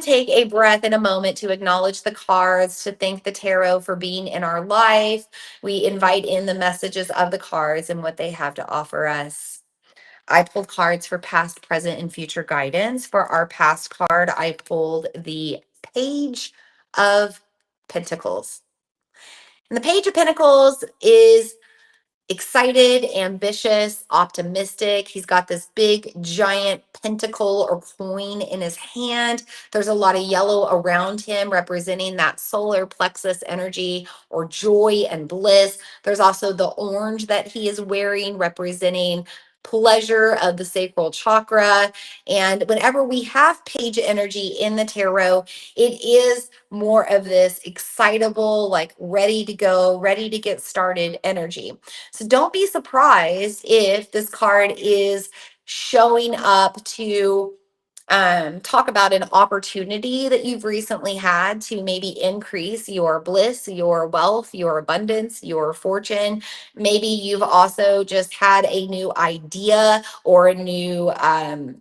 take a breath in a moment to acknowledge the cards, to thank the tarot for being in our life. We invite in the messages of the cards and what they have to offer us. I pulled cards for past, present, and future guidance. For our past card, I pulled the Page of Pentacles. And the Page of Pentacles is excited, ambitious, optimistic. He's got this big, giant pentacle or coin in his hand. There's a lot of yellow around him, representing that solar plexus energy or joy and bliss. There's also the orange that he is wearing, representing pleasure of the sacral chakra. And whenever we have page energy in the tarot, it is more of this excitable, like ready to go, ready to get started energy. So don't be surprised if this card is showing up to talk about an opportunity that you've recently had to maybe increase your bliss, your wealth, your abundance, your fortune. Maybe you've also just had a new idea or a new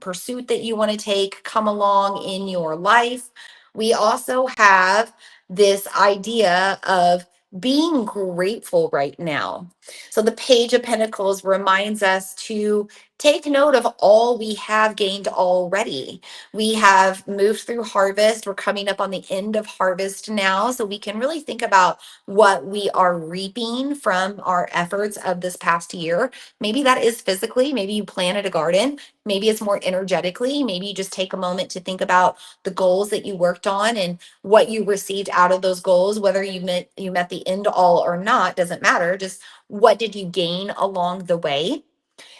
pursuit that you want to take come along in your life. We also have this idea of being grateful right now. So the Page of Pentacles reminds us to take note of all we have gained already. We have moved through harvest. We're coming up on the end of harvest now. So we can really think about what we are reaping from our efforts of this past year. Maybe that is physically, maybe you planted a garden. Maybe it's more energetically. Maybe you just take a moment to think about the goals that you worked on and what you received out of those goals, whether you met the end all or not, doesn't matter. Just what did you gain along the way?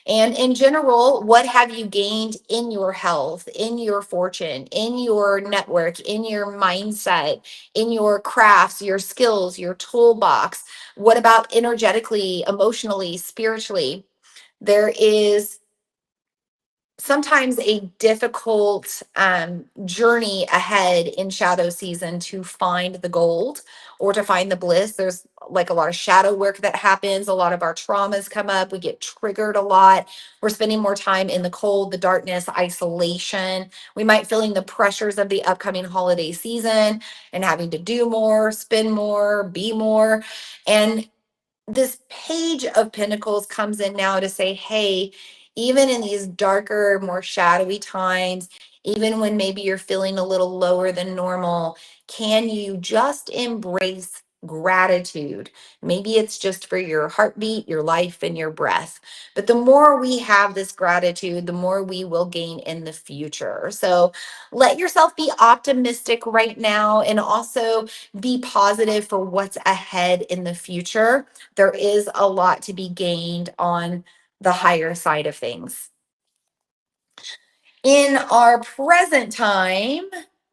And in general, what have you gained in your health, in your fortune, in your network, in your mindset, in your crafts, your skills, your toolbox? What about energetically, emotionally, spiritually? There is sometimes a difficult journey ahead in shadow season to find the gold or to find the bliss. There's like a lot of shadow work that happens. A lot of our traumas come up. We get triggered a lot. We're spending more time in the cold, the darkness, isolation. We might feeling the pressures of the upcoming holiday season and having to do more, spend more, be more. And this Page of Pentacles comes in now to say, hey, even in these darker, more shadowy times, even when maybe you're feeling a little lower than normal, can you just embrace gratitude? Maybe it's just for your heartbeat, your life, and your breath. But the more we have this gratitude, the more we will gain in the future. So let yourself be optimistic right now and also be positive for what's ahead in the future. There is a lot to be gained on the higher side of things. In our present time,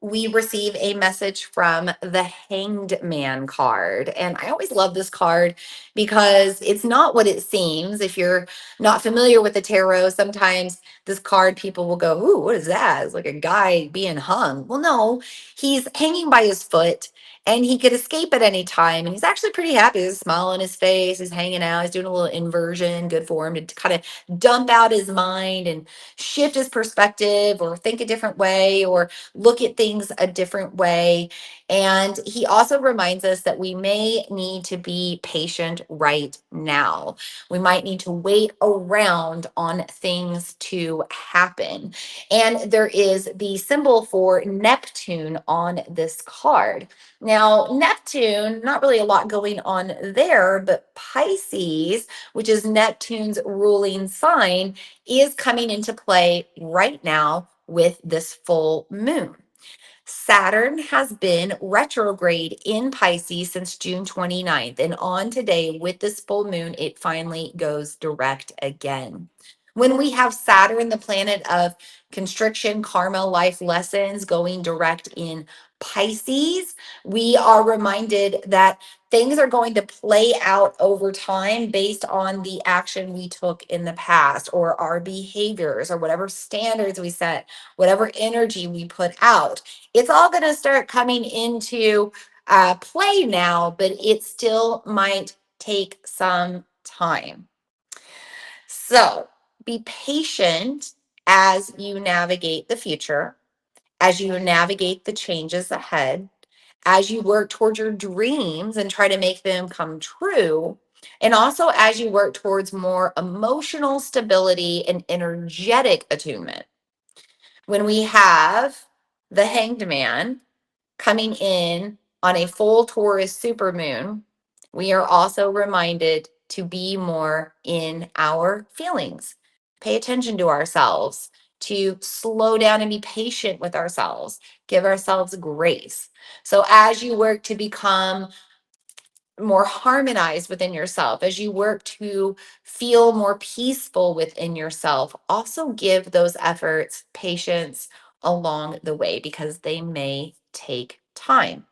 we receive a message from the Hanged Man card. And I always love this card because it's not what it seems. If you're not familiar with the tarot, sometimes this card people will go, ooh, what is that? It's like a guy being hung. Well, no, he's hanging by his foot and he could escape at any time. And he's actually pretty happy. There's a smile on his face. He's hanging out. He's doing a little inversion. Good for him to kind of dump out his mind and shift his perspective or think a different way or look at things a different way. And he also reminds us that we may need to be patient right now. We might need to wait around on things to happen. And there is the symbol for Neptune on this card. Now, Neptune, not really a lot going on there, but Pisces, which is Neptune's ruling sign, is coming into play right now with this full moon. Saturn has been retrograde in Pisces since June 29th. And on today, with this full moon, it finally goes direct again. When we have Saturn, the planet of constriction, karma, life lessons, going direct in Pisces, we are reminded that things are going to play out over time based on the action we took in the past or our behaviors or whatever standards we set, whatever energy we put out. It's all going to start coming into play now, but it still might take some time. So be patient as you navigate the future, as you navigate the changes ahead, as you work towards your dreams and try to make them come true, and also as you work towards more emotional stability and energetic attunement. When we have the Hanged Man coming in on a full Taurus supermoon, we are also reminded to be more in our feelings, pay attention to ourselves, to slow down and be patient with ourselves, give ourselves grace. So, as you work to become more harmonized within yourself, as you work to feel more peaceful within yourself, also give those efforts patience along the way because they may take time.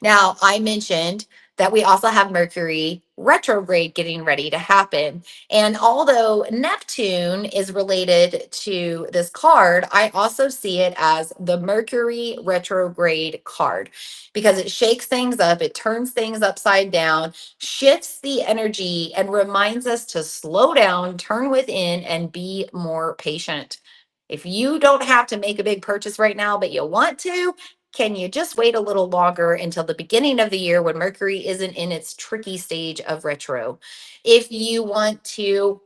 Now, I mentioned that we also have Mercury retrograde getting ready to happen. And although Neptune is related to this card, I also see it as the Mercury retrograde card because it shakes things up, it turns things upside down, shifts the energy, and reminds us to slow down, turn within, and be more patient. If you don't have to make a big purchase right now, but you want to, can you just wait a little longer until the beginning of the year when Mercury isn't in its tricky stage of retro? If you want to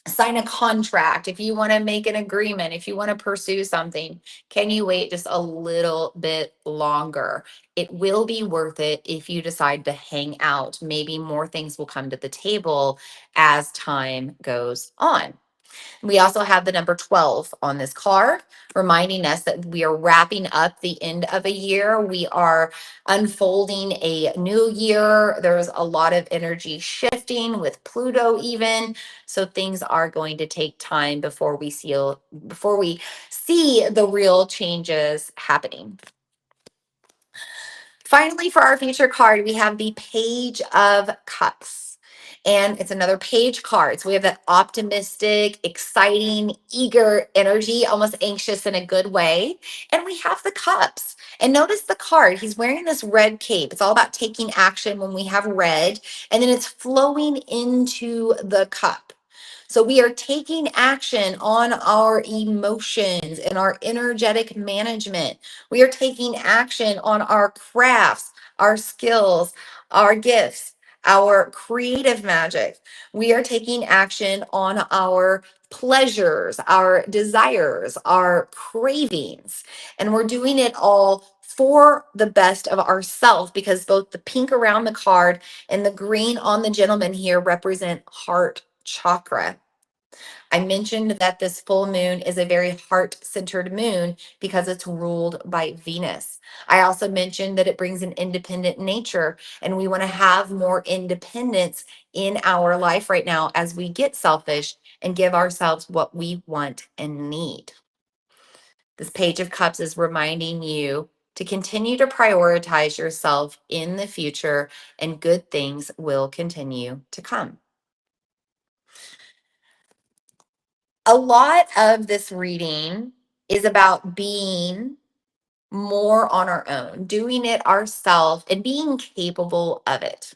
sign a contract, if you want to make an agreement, if you want to pursue something, can you wait just a little bit longer? It will be worth it if you decide to hang out. Maybe more things will come to the table as time goes on. We also have the number 12 on this card, reminding us that we are wrapping up the end of a year. We are unfolding a new year. There's a lot of energy shifting with Pluto even. So things are going to take time before we see the real changes happening. Finally, for our future card, we have the Page of Cups. And it's another page card. So we have that optimistic, exciting, eager energy, almost anxious in a good way. And we have the cups. And notice the card. He's wearing this red cape. It's all about taking action when we have red. And then it's flowing into the cup. So we are taking action on our emotions and our energetic management. We are taking action on our crafts, our skills, our gifts, our creative magic. We are taking action on our pleasures, our desires, our cravings. And we're doing it all for the best of ourselves because both the pink around the card and the green on the gentleman here represent heart chakra. I mentioned that this full moon is a very heart centered moon because it's ruled by Venus. I also mentioned that it brings an independent nature, and we want to have more independence in our life right now as we get selfish and give ourselves what we want and need. This Page of Cups is reminding you to continue to prioritize yourself in the future, and good things will continue to come. A lot of this reading is about being more on our own, doing it ourselves, and being capable of it.